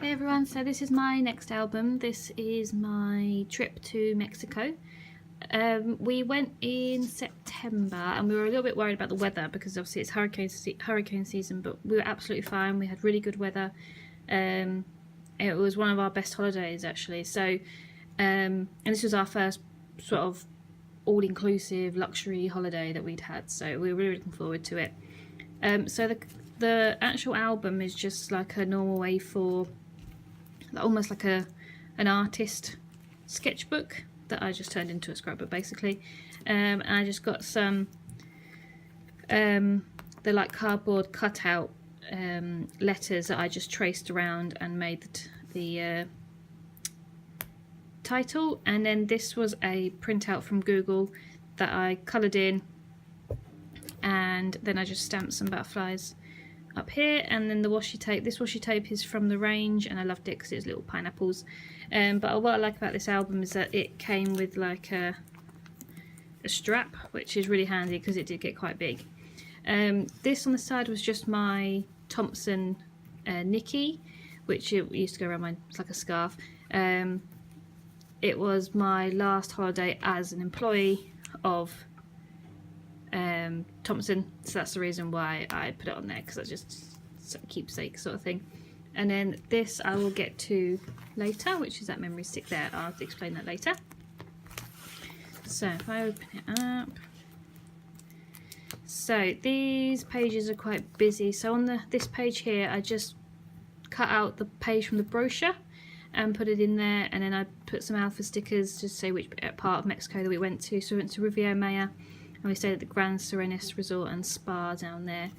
Hey everyone, so this is my next album. This is my trip to Mexico. We went in September and we were a little bit worried about the weather because obviously it's hurricane season, but we were absolutely fine. We had really good weather. It was one of our best holidays actually. So, and this was our first sort of all-inclusive luxury holiday that we'd had. So we were really looking forward to it. So the actual album is just like a normal A4, almost like an artist sketchbook that I just turned into a scrapbook basically. And I just got some the like cardboard cutout letters that I just traced around and made the title, and then this was a printout from Google that I coloured in, and then I just stamped some butterflies up here, and then the washi tape. This washi tape is from the range and I loved it because it was little pineapples. But what I like about this album is that it came with like a strap, which is really handy because it did get quite big. This on the side was just my Thompson Nikki, which it used to go around it's like a scarf. It was my last holiday as an employee of Thompson, so that's the reason why I put it on there, because I just keepsake sort of thing. And then this I will get to later, which is that memory stick there. I'll explain that later. So if I open it up, so these pages are quite busy. So on this page here I just cut out the page from the brochure and put it in there, and then I put some alpha stickers to say which part of Mexico that we went to. So we went to Riviera Maya and we stayed at the Grand Serenis Resort and Spa down there.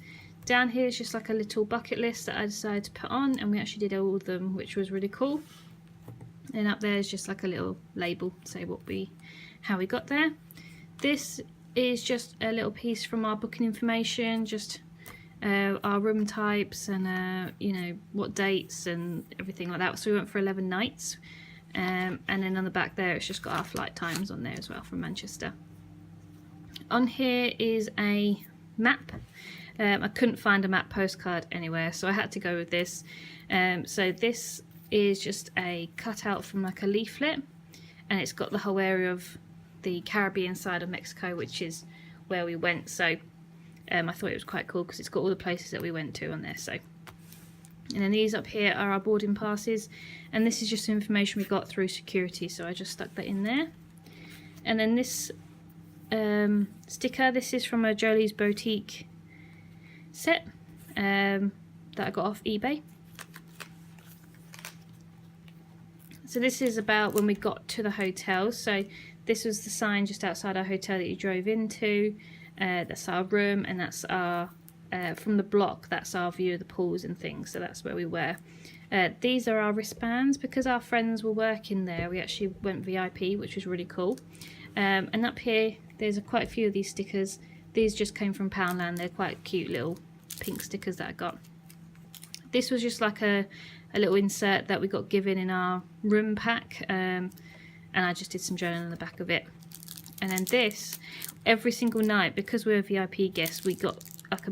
Down here is just like a little bucket list that I decided to put on, and we actually did all of them, which was really cool. And up there is just like a little label to say how we got there. This is just a little piece from our booking information, just our room types and you know, what dates and everything like that. So we went for 11 nights, and then on the back there it's just got our flight times on there as well from Manchester. On here is a map. I couldn't find a map postcard anywhere, so I had to go with this. So this is just a cutout from like a leaflet, and it's got the whole area of the Caribbean side of Mexico, which is where we went. So I thought it was quite cool because it's got all the places that we went to on there. So, and then these up here are our boarding passes, and this is just information we got through security, so I just stuck that in there. And then this sticker, this is from a Jolie's Boutique set that I got off eBay. So this is about when we got to the hotel. So this was the sign just outside our hotel that you drove into. That's our room, and that's our from the block, that's our view of the pools and things, so that's where we were. These are our wristbands. Because our friends were working there, we actually went VIP, which was really cool. And up here there's quite a few of these stickers. These just came from Poundland. They're quite cute little pink stickers that I got. This was just like a little insert that we got given in our room pack, and I just did some journaling on the back of it. And then this, every single night, because we were VIP guests, we got like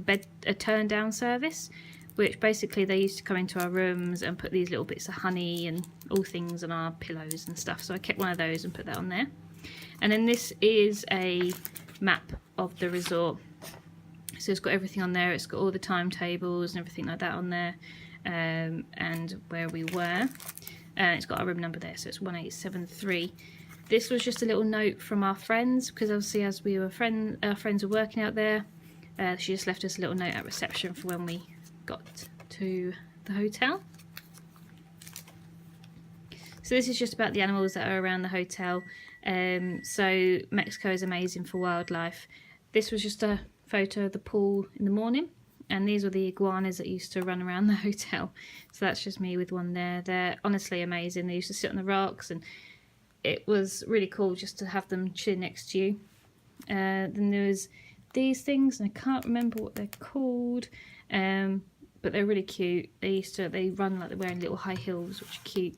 a turn down service, which basically they used to come into our rooms and put these little bits of honey and all things on our pillows and stuff. So I kept one of those and put that on there. And then this is a map of the resort. So it's got everything on there. It's got all the timetables and everything like that on there, and where we were. And it's got our room number there, so it's 1873. This was just a little note from our friends, because obviously as we were our friends were working out there, she just left us a little note at reception for when we got to the hotel. So this is just about the animals that are around the hotel. So Mexico is amazing for wildlife. This was just a photo of the pool in the morning, and these were the iguanas that used to run around the hotel. So that's just me with one there. They're honestly amazing. They used to sit on the rocks, and it was really cool just to have them chilling next to you. Then there was these things, and I can't remember what they're called, but they're really cute. They run like they're wearing little high heels, which are cute.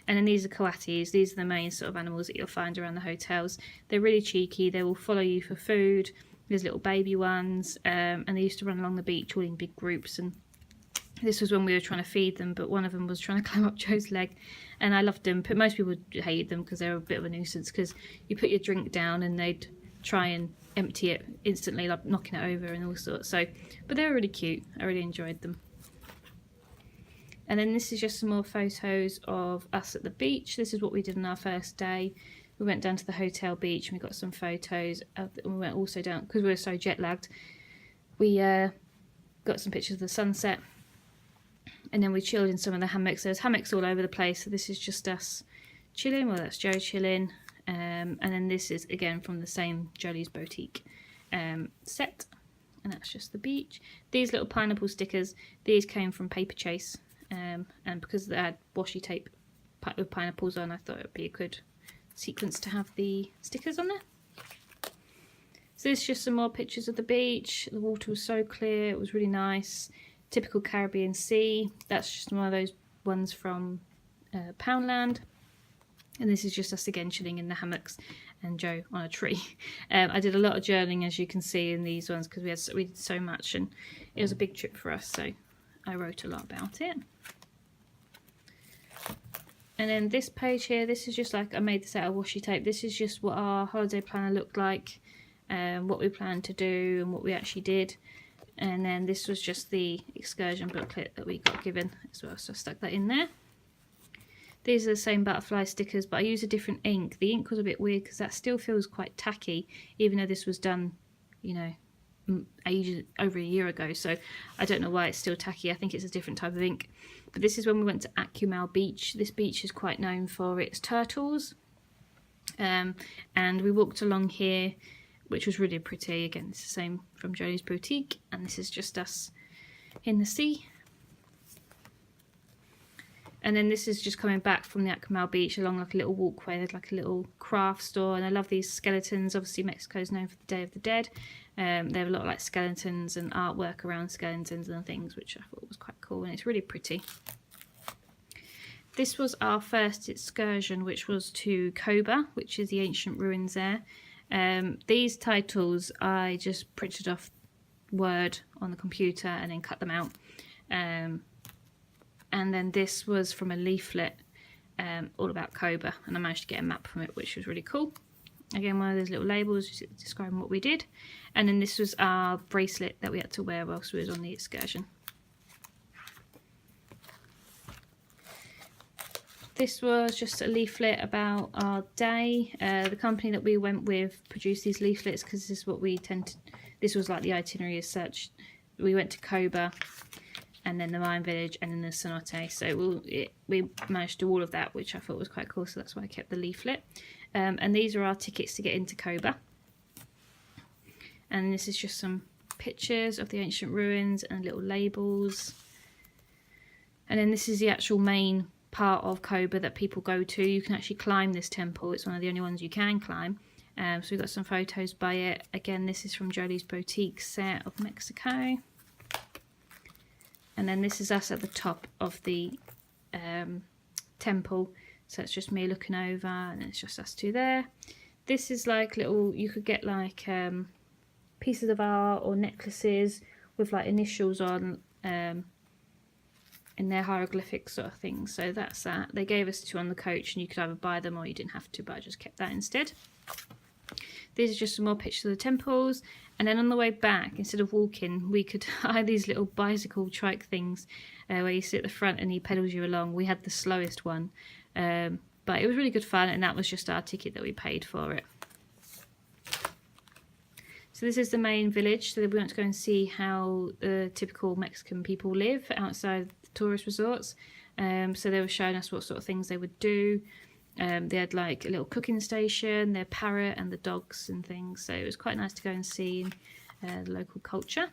And then these are coatis. These are the main sort of animals that you'll find around the hotels. They're really cheeky. They will follow you for food. There's little baby ones, and they used to run along the beach all in big groups, and This was when we were trying to feed them, but one of them was trying to climb up Joe's leg, and I loved them. But most people hated them because they were a bit of a nuisance, because you put your drink down and they'd try and empty it instantly, like knocking it over and all sorts. So, but they were really cute. I really enjoyed them. And then this is just some more photos of us at the beach. This is what we did on our first day. We went down to the hotel beach and we got some photos. And we went also down, because we were so jet lagged, we got some pictures of the sunset. And then we chilled in some of the hammocks. There's hammocks all over the place. So this is just us chilling. Well, that's Joe chilling. And then this is again from the same Jolie's Boutique set. And that's just the beach. These little pineapple stickers, these came from Paper Chase. And because they had washi tape with pineapples on, I thought it would be a good sequence to have the stickers on there. So this is just some more pictures of the beach. The water was so clear, it was really nice. Typical Caribbean sea. That's just one of those ones from Poundland. And this is just us again chilling in the hammocks and Joe on a tree. I did a lot of journaling, as you can see, in these ones, because we did so much and it was a big trip for us, so I wrote a lot about it. And then this page here, this is just like, I made this out of washi tape. This is just what our holiday planner looked like, what we planned to do and what we actually did. And then this was just the excursion booklet that we got given as well, so I stuck that in there. These are the same butterfly stickers, but I used a different ink. The ink was a bit weird because that still feels quite tacky, even though this was done, you know, ages, over a year ago. So I don't know why it's still tacky. I think it's a different type of ink. But this is when we went to Akumal beach. This beach is quite known for its turtles. And we walked along here, which was really pretty. Again, it's the same from Jolie's Boutique, and this is just us in the sea. And then this is just coming back from the Akumal beach along like a little walkway. There's like a little craft store, and I love these skeletons. Obviously Mexico is known for the Day of the Dead. They have a lot of like skeletons and artwork around skeletons and things, which I thought was quite cool, and it's really pretty. This was our first excursion, which was to Coba, which is the ancient ruins there. These titles I just printed off Word on the computer and then cut them out. And then this was from a leaflet all about Coba, and I managed to get a map from it, which was really cool. Again, one of those little labels just describing what we did. And then this was our bracelet that we had to wear whilst we was on the excursion. This was just a leaflet about our day. The company that we went with produced these leaflets because this is what we tend to, this was like the itinerary as such. We went to Coba, and then the Mayan village, and then the cenote. So we managed to do all of that, which I thought was quite cool, so that's why I kept the leaflet. And these are our tickets to get into Coba. And this is just some pictures of the ancient ruins and little labels. And then this is the actual main part of Coba that people go to. You can actually climb this temple. It's one of the only ones you can climb. So we've got some photos by it. Again, this is from Jolie's Boutique set of Mexico. And then this is us at the top of the temple. So it's just me looking over, and it's just us two there. This is like little, you could get like pieces of art or necklaces with like initials on in their hieroglyphic sort of thing. So that's that. They gave us two on the coach, and you could either buy them or you didn't have to, but I just kept that instead. These are just some more pictures of the temples. And then on the way back, instead of walking, we could hire these little bicycle trike things where you sit at the front and he pedals you along. We had the slowest one, but it was really good fun, and that was just our ticket that we paid for it. So this is the main village. So we went to go and see how the typical Mexican people live outside the tourist resorts. So they were showing us what sort of things they would do. They had like a little cooking station, their parrot and the dogs and things. So it was quite nice to go and see the local culture.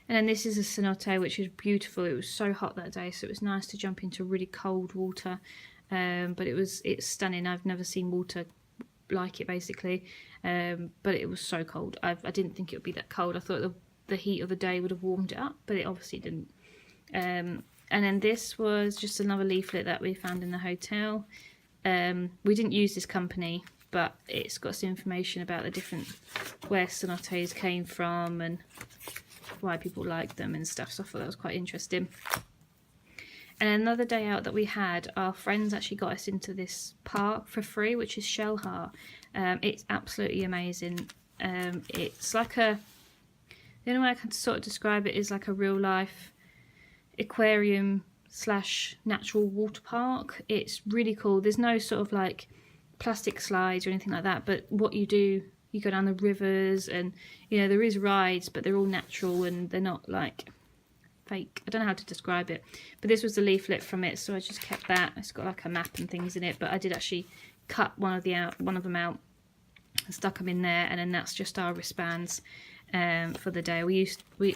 And then this is a cenote, which is beautiful. It was so hot that day, so it was nice to jump into really cold water. But it's stunning. I've never seen water like it, basically. But it was so cold. I didn't think it would be that cold. I thought the heat of the day would have warmed it up, but it obviously didn't. And then this was just another leaflet that we found in the hotel. We didn't use this company, but it's got some information about the different, where cenotes came from, and why people like them and stuff, so I thought that was quite interesting. And another day out that we had, our friends actually got us into this park for free, which is Xel-Ha. It's absolutely amazing. It's like the only way I can sort of describe it is like a real life aquarium / natural water park. It's really cool. There's no sort of like plastic slides or anything like that, but what you do, you go down the rivers, and you know, there is rides, but they're all natural and they're not like fake. I don't know how to describe it, but this was the leaflet from it, so I just kept that. It's got like a map and things in it, but I did actually cut one of them out and stuck them in there, and then that's just our wristbands for the day. We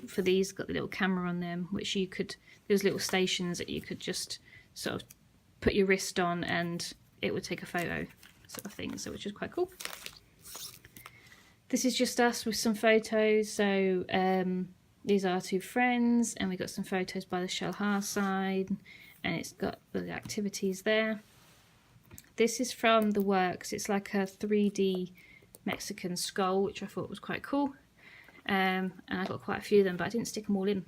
for these got the little camera on them, which you could, there's little stations that you could just sort of put your wrist on and it would take a photo sort of thing, so which is quite cool. This is just us with some photos. So these are our two friends, and we got some photos by the Xel-Ha side, and it's got the activities there. This is from the works. It's like a 3D Mexican skull, which I thought was quite cool. And I got quite a few of them, but I didn't stick them all in.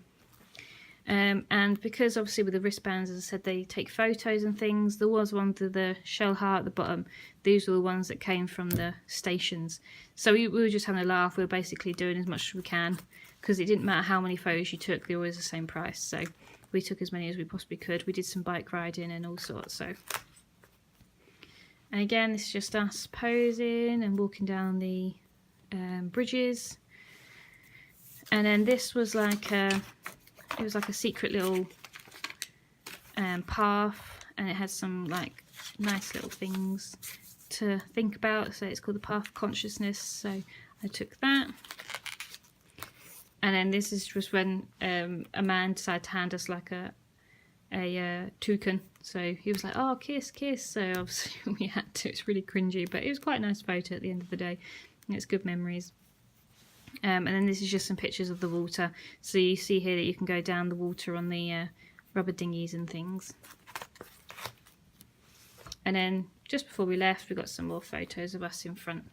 And because obviously with the wristbands, as I said, they take photos and things, there was one to the Xel-Ha at the bottom. These were the ones that came from the stations. So we were just having a laugh. We were basically doing as much as we can, because it didn't matter how many photos you took, they were always the same price. So we took as many as we possibly could. We did some bike riding and all sorts. So, and again, this is just us posing and walking down the bridges. And then this was like it was like a secret little path, and it has some like nice little things to think about. So it's called the Path of Consciousness. So I took that. And then this is just when a man decided to hand us like a toucan. So he was like, "Oh, kiss, kiss." So obviously we had to. It's really cringy, but it was quite a nice photo at the end of the day. And it's good memories. And then this is just some pictures of the water. So you see here that you can go down the water on the rubber dinghies and things. And then just before we left, we got some more photos of us in front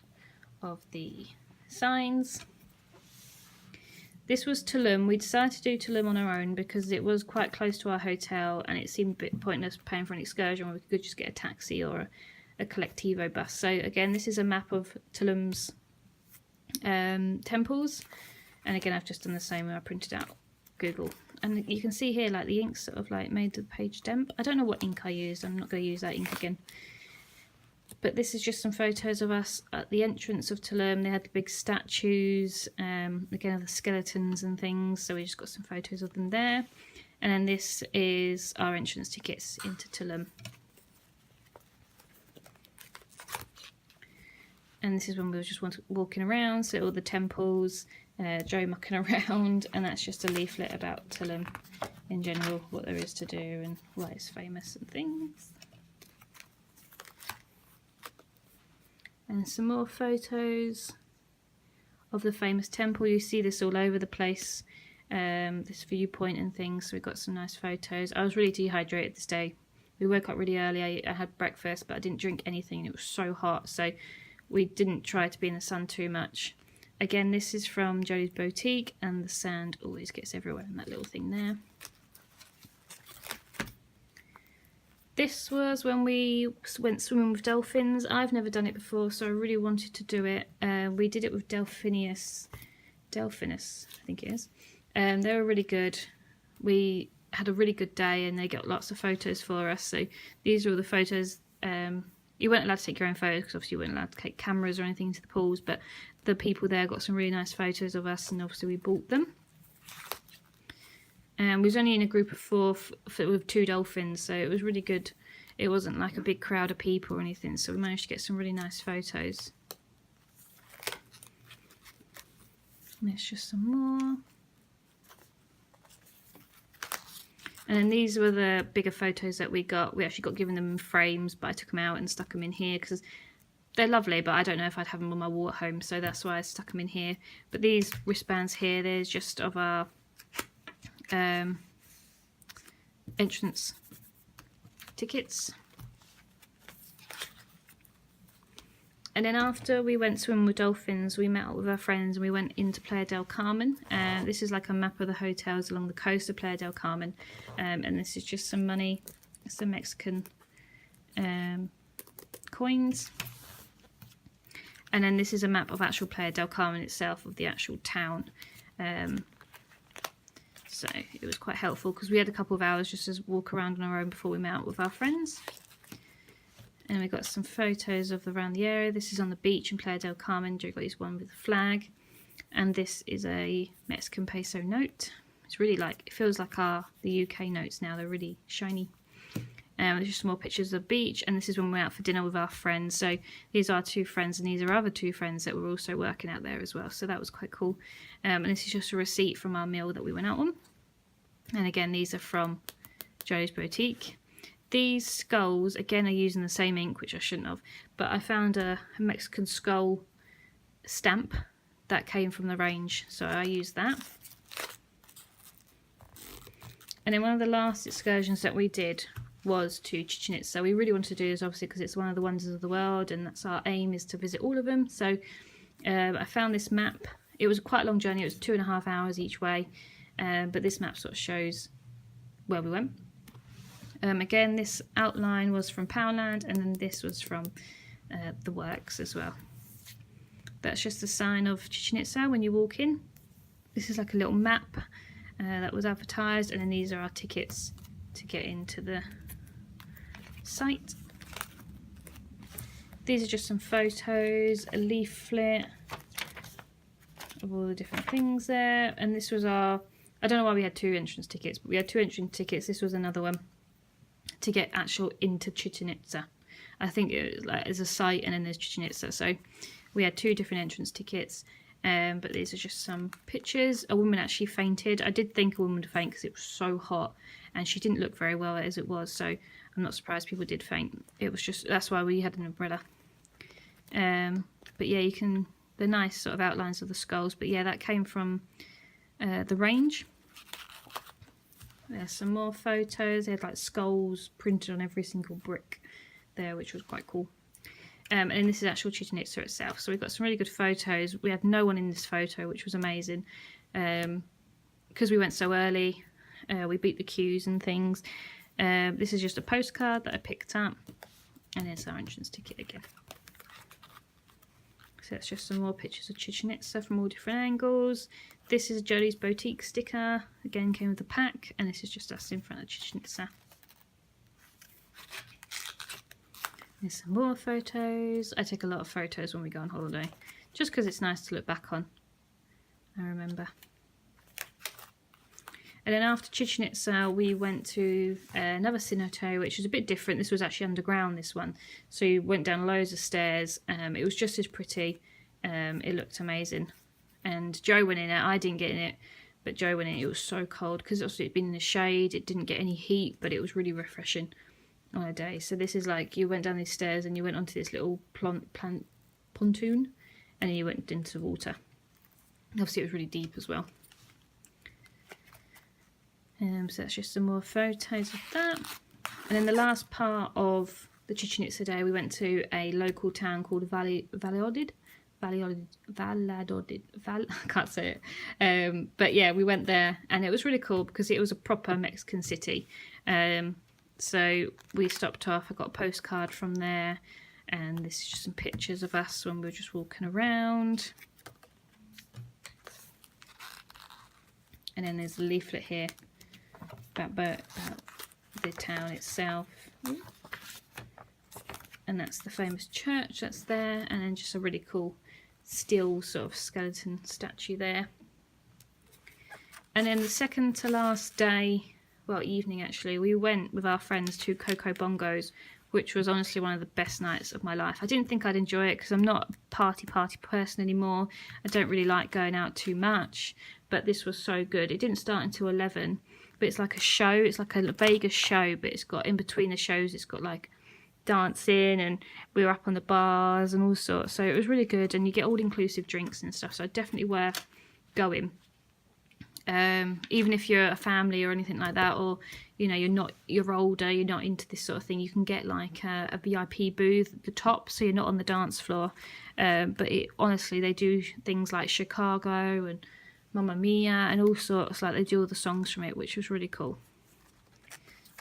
of the signs. This was Tulum. We decided to do Tulum on our own because it was quite close to our hotel, and it seemed a bit pointless paying for an excursion when we could just get a taxi or a collectivo bus. So again, this is a map of Tulum's temples, and again I've just done the same where I printed out Google, and you can see here like the ink sort of like made the page damp. I don't know what ink I used. I'm not going to use that ink again. But this is just some photos of us at the entrance of Tulum. They had the big statues, again of the skeletons and things, so we just got some photos of them there. And then this is our entrance tickets into Tulum. And this is when we were just walking around, so all the temples, Joe mucking around, and that's just a leaflet about Tulum in general, what there is to do and why it's famous and things. And some more photos of the famous temple. You see this all over the place, this viewpoint and things, so we've got some nice photos. I was really dehydrated this day. We woke up really early. I had breakfast, but I didn't drink anything. It was so hot, so we didn't try to be in the sun too much. Again, this is from Jodie's boutique, and the sand always gets everywhere in that little thing there. This was when we went swimming with dolphins. I've never done it before, so I really wanted to do it. We did it with Delphinus, I think it is. They were really good. We had a really good day, and they got lots of photos for us. So these are all the photos. You weren't allowed to take your own photos because obviously you weren't allowed to take cameras or anything to the pools, but the people there got some really nice photos of us, and obviously we bought them. And we was only in a group of 4 with 2 dolphins, so it was really good. It wasn't like a big crowd of people or anything, so we managed to get some really nice photos. And there's just some more. And then these were the bigger photos that we got. We actually got given them in frames, but I took them out and stuck them in here because they're lovely, but I don't know if I'd have them on my wall at home, so that's why I stuck them in here. But these wristbands here, there's just of our entrance tickets. And then after we went swimming with dolphins, we met up with our friends and we went into Playa del Carmen. This is like a map of the hotels along the coast of Playa del Carmen. And this is just some money, some Mexican coins. And then this is a map of actual Playa del Carmen itself, of the actual town. So it was quite helpful because we had a couple of hours just to walk around on our own before we met up with our friends. And we got some photos of around the area. This is on the beach in Playa del Carmen. Joe got his one with a flag. And this is a Mexican peso note. It's really like, it feels like the UK notes now. They're really shiny. There's just some more pictures of the beach. And this is when we went out for dinner with our friends. So these are 2 friends and these are other 2 friends that were also working out there as well. So that was quite cool. And this is just a receipt from our meal that we went out on. And again, these are from Joe's Boutique. These skulls, again, are using the same ink, which I shouldn't have, but I found a Mexican skull stamp that came from the range, so I used that. And then one of the last excursions that we did was to Chichen Itza. We really wanted to do this, obviously, because it's one of the wonders of the world, and that's our aim, is to visit all of them. So I found this map. It was quite a long journey. It was 2.5 hours each way, but this map sort of shows where we went. Again, this outline was from Powerland, and then this was from the works as well. That's just a sign of Chichen Itza when you walk in. This is like a little map that was advertised, and then these are our tickets to get into the site. These are just some photos, a leaflet of all the different things there, and this was our, I don't know why we had 2 entrance tickets, but we had 2 entrance tickets. This was another one to get actual into Chichen Itza. I think it was like there's a site and then there's Chichen Itza, so we had 2 different entrance tickets. But these are just some pictures. A woman actually fainted. I did think a woman would faint because it was so hot, and she didn't look very well as it was, so I'm not surprised people did faint. It was just, that's why we had an umbrella. But yeah, you can, the nice sort of outlines of the skulls, but yeah, that came from the range. There's some more photos. They had like skulls printed on every single brick there, which was quite cool. And this is actual Chichen Itza itself. So we've got some really good photos. We had no one in this photo, which was amazing. Because we went so early, we beat the queues and things. This is just a postcard that I picked up. And there's our entrance ticket again. So it's just some more pictures of Chichen Itza from all different angles. This is Jolie's Boutique sticker. Again, came with the pack. And this is just us in front of Chichen Itza. There's some more photos. I take a lot of photos when we go on holiday, just because it's nice to look back on. I remember. And then after Chichen Itza, we went to another cenote, which is a bit different. This was actually underground, this one. So you went down loads of stairs. It was just as pretty. It looked amazing. And Joe went in it. I didn't get in it, but Joe went in it. It was so cold because it'd been in the shade. It didn't get any heat, but it was really refreshing on a day. So this is like, you went down these stairs and you went onto this little pontoon, and then you went into the water. Obviously it was really deep as well. So that's just some more photos of that. And then the last part of the Chichen Itza day, we went to a local town called Valladolid. I can't say it. But yeah, we went there and it was really cool because it was a proper Mexican city. So we stopped off. I got a postcard from there, and this is just some pictures of us when we were just walking around. And then there's a leaflet here about the town itself. And that's the famous church that's there, and then just a really cool steel sort of skeleton statue there. And then the second to last day, well, evening actually, we went with our friends to Coco Bongo's, which was honestly one of the best nights of my life. I didn't think I'd enjoy it because I'm not a party person anymore. I don't really like going out too much, but this was so good. It didn't start until 11, but it's like a show. It's like a Vegas show, but it's got, in between the shows, it's got like dancing, and we were up on the bars and all sorts. So it was really good, and you get all inclusive drinks and stuff, so definitely worth going. Even if you're a family or anything like that, or you know you're older, you're not into this sort of thing, you can get like a VIP booth at the top, so you're not on the dance floor. But honestly, they do things like Chicago and Mamma Mia and all sorts. Like they do all the songs from it, which was really cool.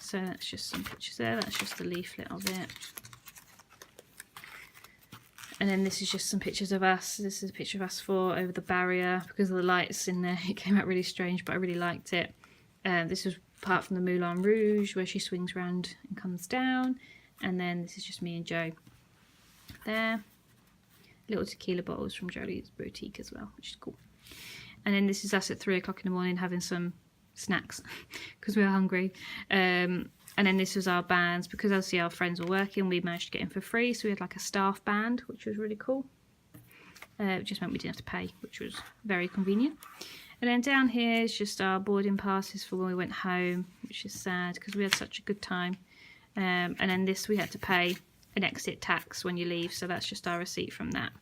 So that's just some pictures there. That's just the leaflet of it. And then this is just some pictures of us. This is a picture of us four over the barrier. Because of the lights in there, it came out really strange, but I really liked it. This was part from the Moulin Rouge, where she swings around and comes down. And then this is just me and Joe there. Little tequila bottles from Jolie's boutique as well, which is cool. And then this is us at 3 o'clock in the morning having some snacks because we were hungry. And then this was our bands, because obviously our friends were working, we managed to get in for free, so we had like a staff band, which was really cool. It just meant we didn't have to pay, which was very convenient. And then down here is just our boarding passes for when we went home, which is sad because we had such a good time. And then this, we had to pay an exit tax when you leave, so that's just our receipt from that.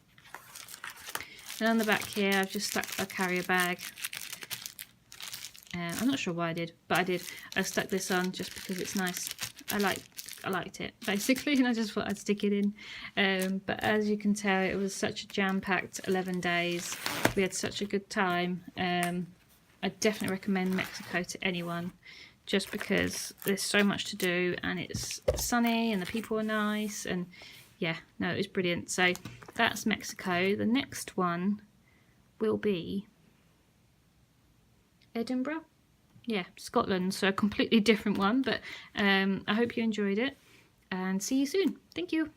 And on the back here, I've just stuck a carrier bag. I'm not sure why I did, but I did. I stuck this on just because it's nice. I liked it basically, and I just thought I'd stick it in. But as you can tell, it was such a jam-packed 11 days. We had such a good time. I definitely recommend Mexico to anyone, just because there's so much to do and it's sunny and the people are nice, and yeah, no, it was brilliant. So that's Mexico. The next one will be Edinburgh. Yeah, Scotland, so a completely different one, but I hope you enjoyed it and see you soon. Thank you.